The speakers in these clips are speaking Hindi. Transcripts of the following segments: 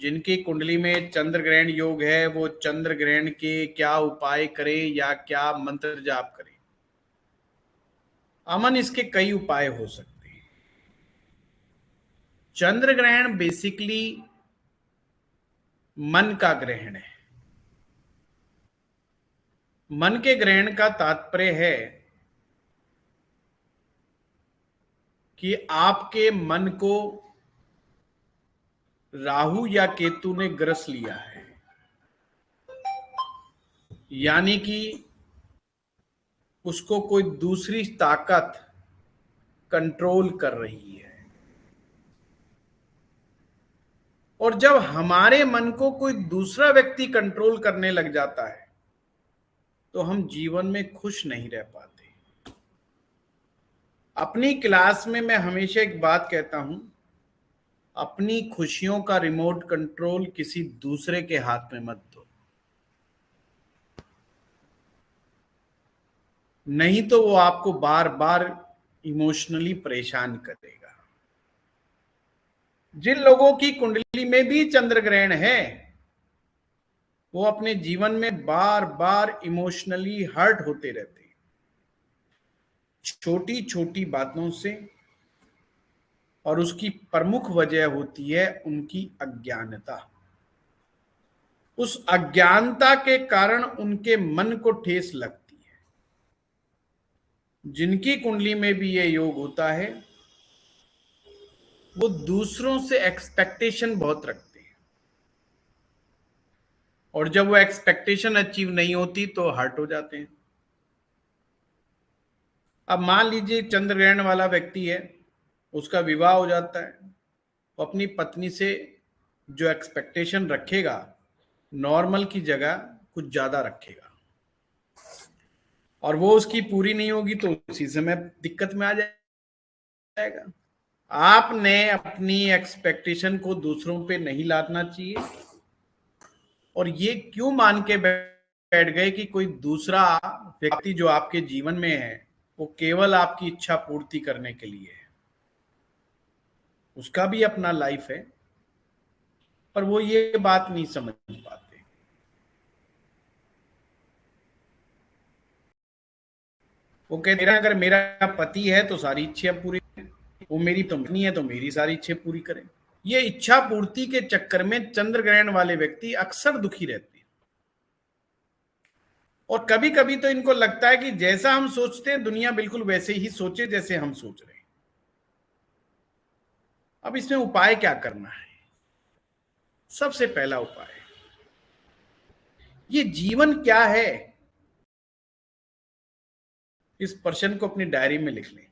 जिनकी कुंडली में चंद्र ग्रहण योग है वो चंद्र ग्रहण के क्या उपाय करें या क्या मंत्र जाप करें। अमन, इसके कई उपाय हो सकते हैं। चंद्र ग्रहण बेसिकली मन का ग्रहण है। मन के ग्रहण का तात्पर्य है कि आपके मन को राहु या केतु ने ग्रस लिया है, यानी कि उसको कोई दूसरी ताकत कंट्रोल कर रही है। और जब हमारे मन को कोई दूसरा व्यक्ति कंट्रोल करने लग जाता है तो हम जीवन में खुश नहीं रह पाते। अपनी क्लास में मैं हमेशा एक बात कहता हूं, अपनी खुशियों का रिमोट कंट्रोल किसी दूसरे के हाथ में मत दो, नहीं तो वो आपको बार बार इमोशनली परेशान करेगा। जिन लोगों की कुंडली में भी चंद्र ग्रहण है वो अपने जीवन में बार बार इमोशनली हर्ट होते रहते हैं, छोटी छोटी बातों से। और उसकी प्रमुख वजह होती है उनकी अज्ञानता। उस अज्ञानता के कारण उनके मन को ठेस लगती है। जिनकी कुंडली में भी ये योग होता है वो दूसरों से एक्सपेक्टेशन बहुत रखते हैं, और जब वो एक्सपेक्टेशन अचीव नहीं होती तो हर्ट हो जाते हैं। अब मान लीजिए चंद्र ग्रहण वाला व्यक्ति है, उसका विवाह हो जाता है, वो अपनी पत्नी से जो एक्सपेक्टेशन रखेगा नॉर्मल की जगह कुछ ज्यादा रखेगा, और वो उसकी पूरी नहीं होगी तो उसी समय दिक्कत में आ जाएगा। आपने अपनी एक्सपेक्टेशन को दूसरों पे नहीं लादना चाहिए, और ये क्यों मान के बैठ गए कि कोई दूसरा व्यक्ति जो आपके जीवन में है वो केवल आपकी इच्छा पूर्ति करने के लिए है। उसका भी अपना लाइफ है, पर वो ये बात नहीं समझ पाते। वो कहते हैं अगर मेरा पति है तो सारी इच्छा पूरी, वो मेरी पत्नी है तो मेरी सारी इच्छा पूरी करें। ये इच्छा पूर्ति के चक्कर में चंद्र ग्रहण वाले व्यक्ति अक्सर दुखी रहते हैं। और कभी कभी तो इनको लगता है कि जैसा हम सोचते हैं दुनिया बिल्कुल वैसे ही सोचे जैसे हम सोच रहे हैं। अब इसमें उपाय क्या करना है? सबसे पहला उपाय, ये जीवन क्या है इस प्रश्न को अपनी डायरी में लिख लें।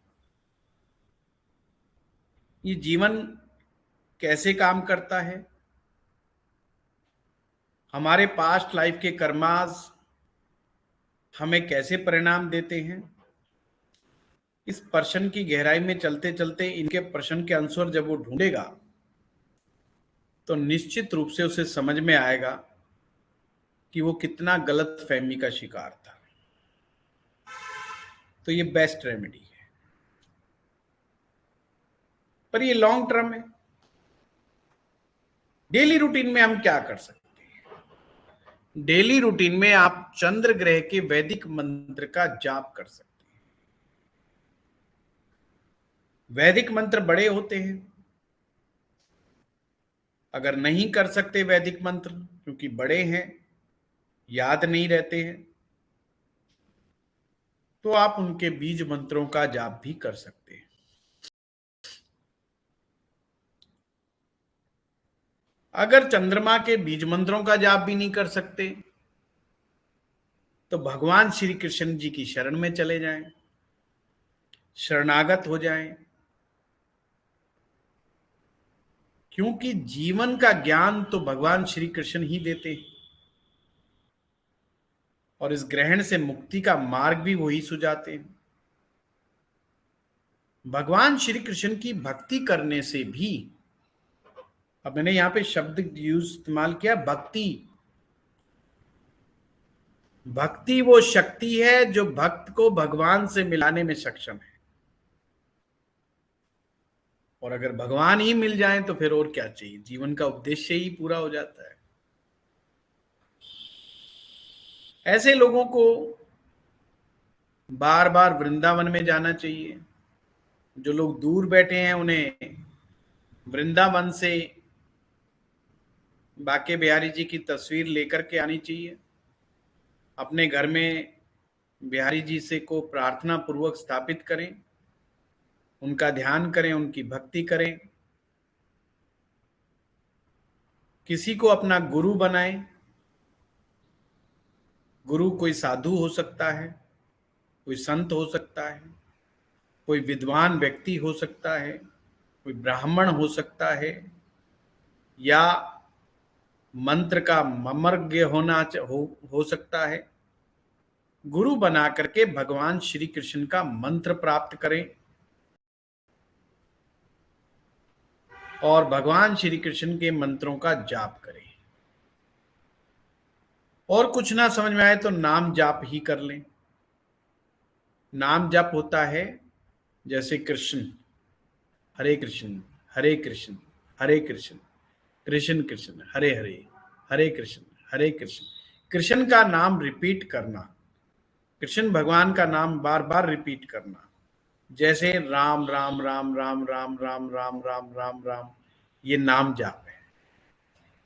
ये जीवन कैसे काम करता है, हमारे पास्ट लाइफ के कर्मास हमें कैसे परिणाम देते हैं। इस प्रश्न की गहराई में चलते चलते इनके प्रश्न के आंसर जब वो ढूंढेगा तो निश्चित रूप से उसे समझ में आएगा कि वो कितना गलत फहमी का शिकार था। तो ये बेस्ट रेमेडी है, पर ये लॉन्ग टर्म है। डेली रूटीन में हम क्या कर सकते हैं? डेली रूटीन में आप चंद्र ग्रह के वैदिक मंत्र का जाप कर सकते हैं। वैदिक मंत्र बड़े होते हैं, अगर नहीं कर सकते वैदिक मंत्र क्योंकि बड़े हैं, याद नहीं रहते हैं, तो आप उनके बीज मंत्रों का जाप भी कर सकते हैं। अगर चंद्रमा के बीज मंत्रों का जाप भी नहीं कर सकते तो भगवान श्री कृष्ण जी की शरण में चले जाएं, शरणागत हो जाएं, क्योंकि जीवन का ज्ञान तो भगवान श्री कृष्ण ही देते हैं, और इस ग्रहण से मुक्ति का मार्ग भी वही सुझाते हैं। भगवान श्री कृष्ण की भक्ति करने से भी, अब मैंने यहां पे शब्द इस्तेमाल किया भक्ति। भक्ति वो शक्ति है जो भक्त को भगवान से मिलाने में सक्षम है, और अगर भगवान ही मिल जाए तो फिर और क्या चाहिए, जीवन का उद्देश्य ही पूरा हो जाता है। ऐसे लोगों को बार बार वृंदावन में जाना चाहिए। जो लोग दूर बैठे हैं उन्हें वृंदावन से बाके बिहारी जी की तस्वीर लेकर के आनी चाहिए। अपने घर में बिहारी जी से को प्रार्थना पूर्वक स्थापित करें, उनका ध्यान करें, उनकी भक्ति करें। किसी को अपना गुरु बनाएं। गुरु कोई साधु हो सकता है, कोई संत हो सकता है, कोई विद्वान व्यक्ति हो सकता है, कोई ब्राह्मण हो सकता है, या मंत्र का ममर्ज्ञ हो सकता है। गुरु बना करके भगवान श्री कृष्ण का मंत्र प्राप्त करें और भगवान श्री कृष्ण के मंत्रों का जाप करें। और कुछ ना समझ में आए तो नाम जाप ही कर लें। नाम जाप होता है जैसे कृष्ण, हरे कृष्ण हरे कृष्ण हरे कृष्ण कृष्ण कृष्ण हरे हरे, हरे कृष्ण हरे कृष्ण। कृष्ण का नाम रिपीट करना, कृष्ण भगवान का नाम बार बार रिपीट करना। जैसे राम राम राम राम राम राम राम राम राम राम, ये नाम जाप है।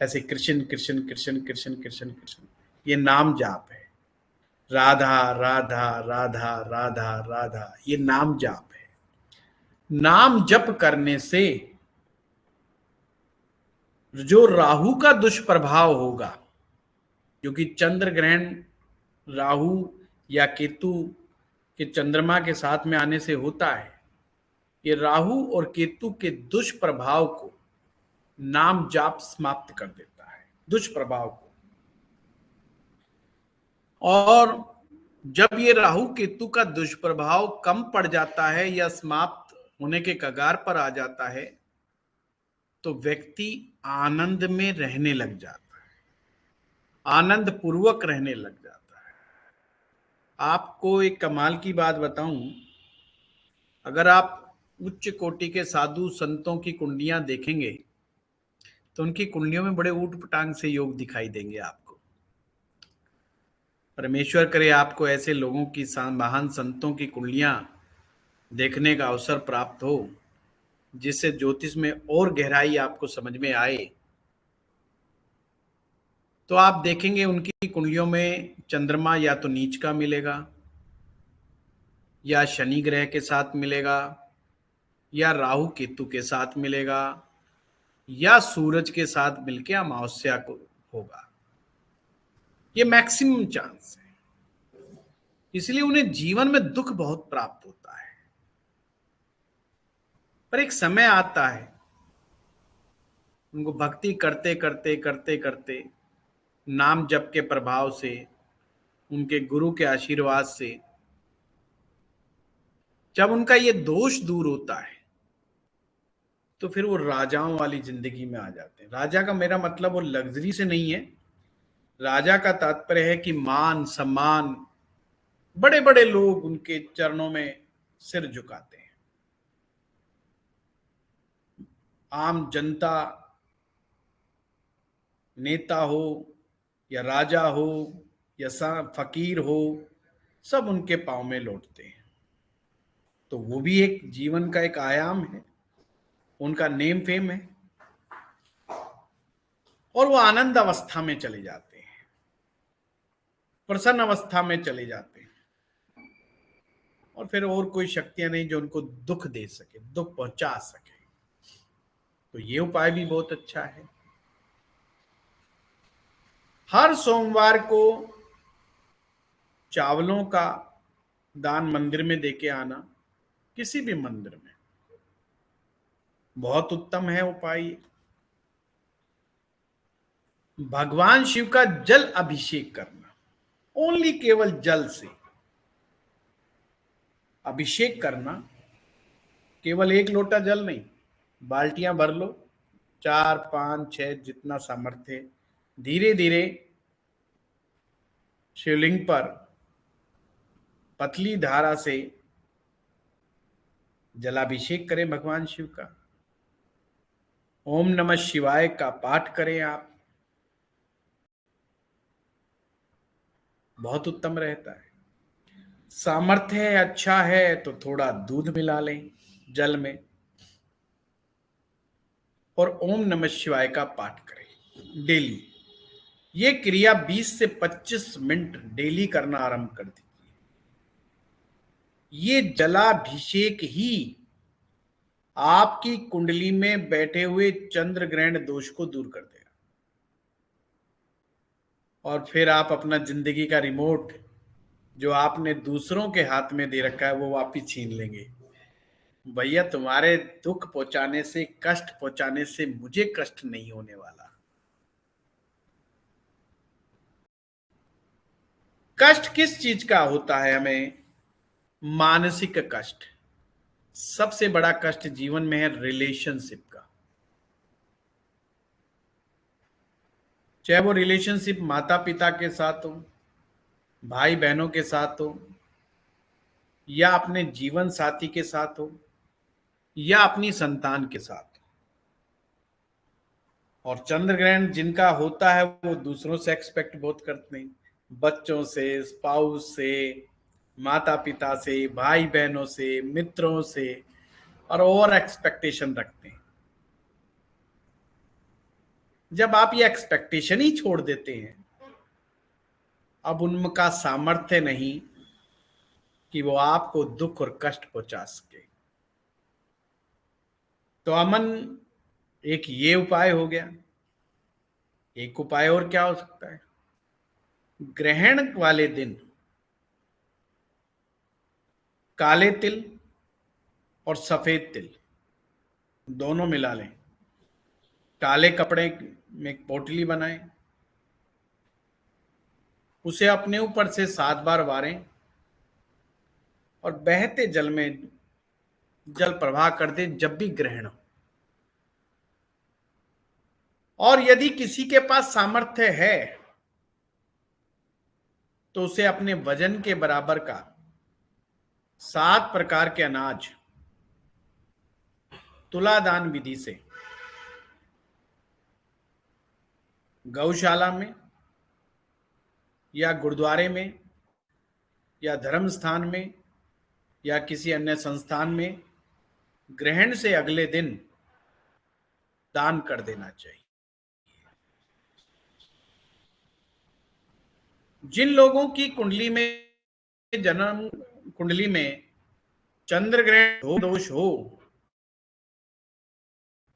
ऐसे कृष्ण कृष्ण कृष्ण कृष्ण कृष्ण कृष्ण, ये नाम जाप है। राधा राधा राधा राधा राधा, ये नाम जाप है। नाम जप करने से जो राहु का दुष्प्रभाव होगा, क्योंकि चंद्र ग्रहण राहु या केतु के चंद्रमा के साथ में आने से होता है, ये राहु और केतु के दुष्प्रभाव को नाम जाप समाप्त कर देता है, दुष्प्रभाव को। और जब ये राहु केतु का दुष्प्रभाव कम पड़ जाता है या समाप्त होने के कगार पर आ जाता है, तो व्यक्ति आनंद में रहने लग जाता है, आनंद पूर्वक रहने लग जाता है। आपको एक कमाल की बात बताऊं, अगर आप उच्च कोटि के साधु संतों की कुंडलियां देखेंगे तो उनकी कुंडलियों में बड़े ऊट पटांग से योग दिखाई देंगे आपको। परमेश्वर करे आपको ऐसे लोगों की, महान संतों की कुंडलियां देखने का अवसर प्राप्त हो, जिससे ज्योतिष में और गहराई आपको समझ में आए। तो आप देखेंगे उनकी कुंडलियों में चंद्रमा या तो नीच का मिलेगा, या शनि ग्रह के साथ मिलेगा, या राहु केतु के साथ मिलेगा, या सूरज के साथ मिलकर अमावस्या को होगा। ये मैक्सिमम चांस है। इसलिए उन्हें जीवन में दुख बहुत प्राप्त होता है। पर एक समय आता है, उनको भक्ति करते करते करते करते, नाम जप के प्रभाव से, उनके गुरु के आशीर्वाद से, जब उनका ये दोष दूर होता है तो फिर वो राजाओं वाली जिंदगी में आ जाते हैं। राजा का मेरा मतलब वो लग्जरी से नहीं है। राजा का तात्पर्य है कि मान सम्मान, बड़े बड़े लोग उनके चरणों में सिर झुकाते हैं। आम जनता, नेता हो या राजा हो या फकीर हो, सब उनके पांव में लौटते हैं। तो वो भी एक जीवन का एक आयाम है, उनका नेम फेम है। और वो आनंद अवस्था में चले जाते हैं, प्रसन्न अवस्था में चले जाते हैं, और फिर और कोई शक्तियां नहीं जो उनको दुख दे सके, दुख पहुंचा सके। तो ये उपाय भी बहुत अच्छा है। हर सोमवार को चावलों का दान मंदिर में देके आना, किसी भी मंदिर में, बहुत उत्तम है उपाय। भगवान शिव का जल अभिषेक करना, ओनली केवल जल से अभिषेक करना, केवल एक लोटा जल नहीं, बाल्टियां भर लो, 4 5 6 जितना सामर्थ्य है। धीरे धीरे शिवलिंग पर पतली धारा से जलाभिषेक करें भगवान शिव का। ओम नमः शिवाय का पाठ करें आप, बहुत उत्तम रहता है। सामर्थ्य है, अच्छा है तो थोड़ा दूध मिला लें जल में और ओम नमः शिवाय का पाठ करें डेली। ये क्रिया 20 से 25 मिनट डेली करना आरंभ कर दीजिए। ये जलाभिषेक ही आपकी कुंडली में बैठे हुए चंद्र ग्रहण दोष को दूर कर देगा और फिर आप अपना जिंदगी का रिमोट जो आपने दूसरों के हाथ में दे रखा है वो वापिस छीन लेंगे। भैया तुम्हारे दुख पहुंचाने से, कष्ट पहुंचाने से मुझे कष्ट नहीं होने वाला। कष्ट किस चीज का होता है हमें? मानसिक कष्ट। सबसे बड़ा कष्ट जीवन में है रिलेशनशिप का। चाहे वो रिलेशनशिप माता पिता के साथ हो, भाई बहनों के साथ हो, या अपने जीवन साथी के साथ हो, या अपनी संतान के साथ। और चंद्र ग्रहण जिनका होता है वो दूसरों से एक्सपेक्ट बहुत करते हैं, बच्चों से, स्पाउस से, माता पिता से, भाई बहनों से, मित्रों से, और ओवर एक्सपेक्टेशन रखते हैं। जब आप ये एक्सपेक्टेशन ही छोड़ देते हैं, अब उनका सामर्थ्य नहीं कि वो आपको दुख और कष्ट पहुंचा सके। तो अमन, एक ये उपाय हो गया। एक उपाय और क्या हो सकता है? ग्रहण वाले दिन काले तिल और सफेद तिल दोनों मिला लें। काले कपड़े में एक पोटली बनाएं, उसे अपने ऊपर से 7 बार वारें और बहते जल में जल प्रवाह कर दें जब भी ग्रहण हो। और यदि किसी के पास सामर्थ्य है तो उसे अपने वजन के बराबर का 7 प्रकार के अनाज तुलादान विधि से गौशाला में या गुरुद्वारे में या धर्म स्थान में या किसी अन्य संस्थान में ग्रहण से अगले दिन दान कर देना चाहिए। जिन लोगों की कुंडली में, जन्म कुंडली में चंद्र ग्रहण दोष हो,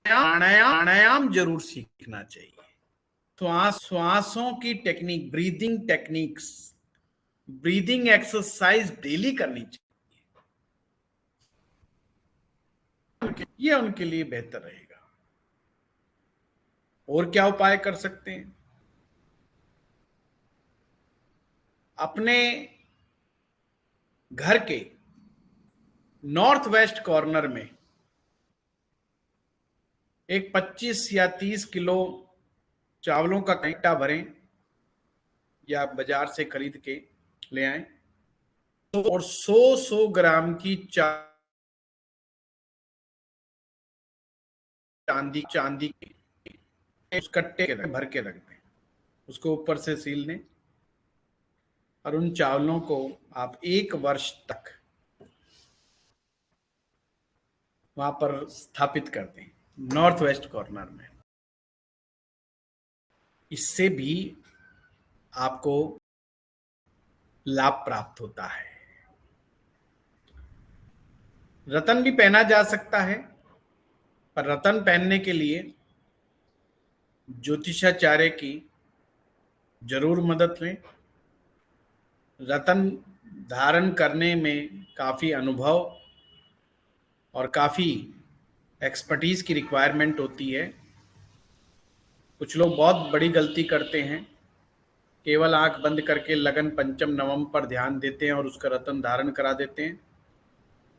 प्राणायाम जरूर सीखना चाहिए। श्वासों की technique, breathing techniques, breathing exercise daily करनी चाहिए। ये उनके लिए बेहतर रहेगा। और क्या उपाय कर सकते हैं? अपने घर के नॉर्थ वेस्ट कॉर्नर में एक 25 या 30 किलो चावलों का कट्टा भरें या बाजार से खरीद के ले आए और 100 ग्राम की चांदी के उस कट्टे के भर के रख दें, उसको ऊपर से सील दें और उन चावलों को आप 1 वर्ष तक वहां पर स्थापित कर दें नॉर्थ वेस्ट कॉर्नर में। इससे भी आपको लाभ प्राप्त होता है। रतन भी पहना जा सकता है, पर रतन पहनने के लिए ज्योतिषाचार्य की जरूर मदद लें। रतन धारण करने में काफी अनुभव और काफी एक्सपर्टीज की रिक्वायरमेंट होती है। कुछ लोग बहुत बड़ी गलती करते हैं, केवल आंख बंद करके लगन पंचम नवम पर ध्यान देते हैं और उसका रतन धारण करा देते हैं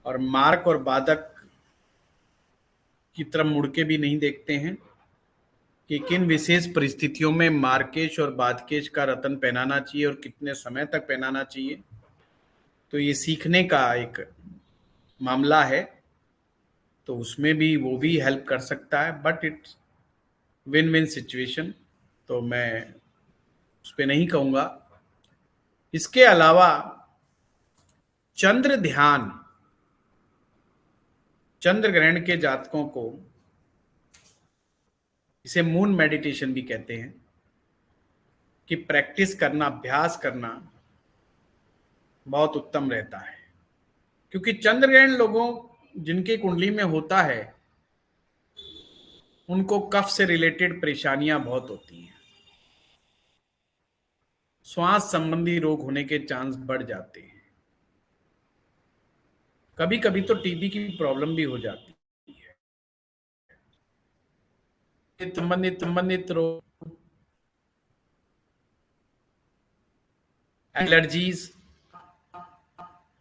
और मार्क और बाधक की तरफ मुड़ के भी नहीं देखते हैं कि किन विशेष परिस्थितियों में मार्केश और बादकेश का रतन पहनाना चाहिए और कितने समय तक पहनाना चाहिए। तो ये सीखने का एक मामला है, तो उसमें भी वो भी हेल्प कर सकता है, but it's win win situation, तो मैं उस पर नहीं कहूंगा। इसके अलावा चंद्र ध्यान, चंद्र ग्रहण के जातकों को, इसे मून मेडिटेशन भी कहते हैं, कि प्रैक्टिस करना, अभ्यास करना बहुत उत्तम रहता है। क्योंकि चंद्र ग्रहण लोगों जिनके कुंडली में होता है, उनको कफ से रिलेटेड परेशानियां बहुत होती हैं, श्वास संबंधी रोग होने के चांस बढ़ जाते हैं, कभी कभी तो टीबी की प्रॉब्लम भी हो जाती है। संबंधित रोग, एलर्जीज,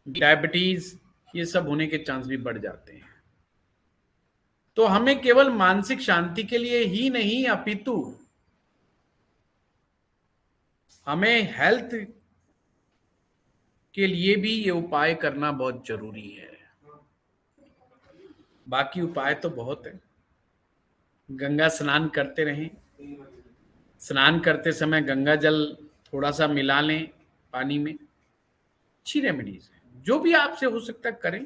डायबिटीज, ये सब होने के चांस भी बढ़ जाते हैं। तो हमें केवल मानसिक शांति के लिए ही नहीं, अपितु हमें हेल्थ के लिए भी ये उपाय करना बहुत जरूरी है। बाकी उपाय तो बहुत है। गंगा स्नान करते रहें, स्नान करते समय गंगा जल थोड़ा सा मिला लें पानी में, अच्छी रेमेडीज है। जो भी आपसे हो सकता है करें।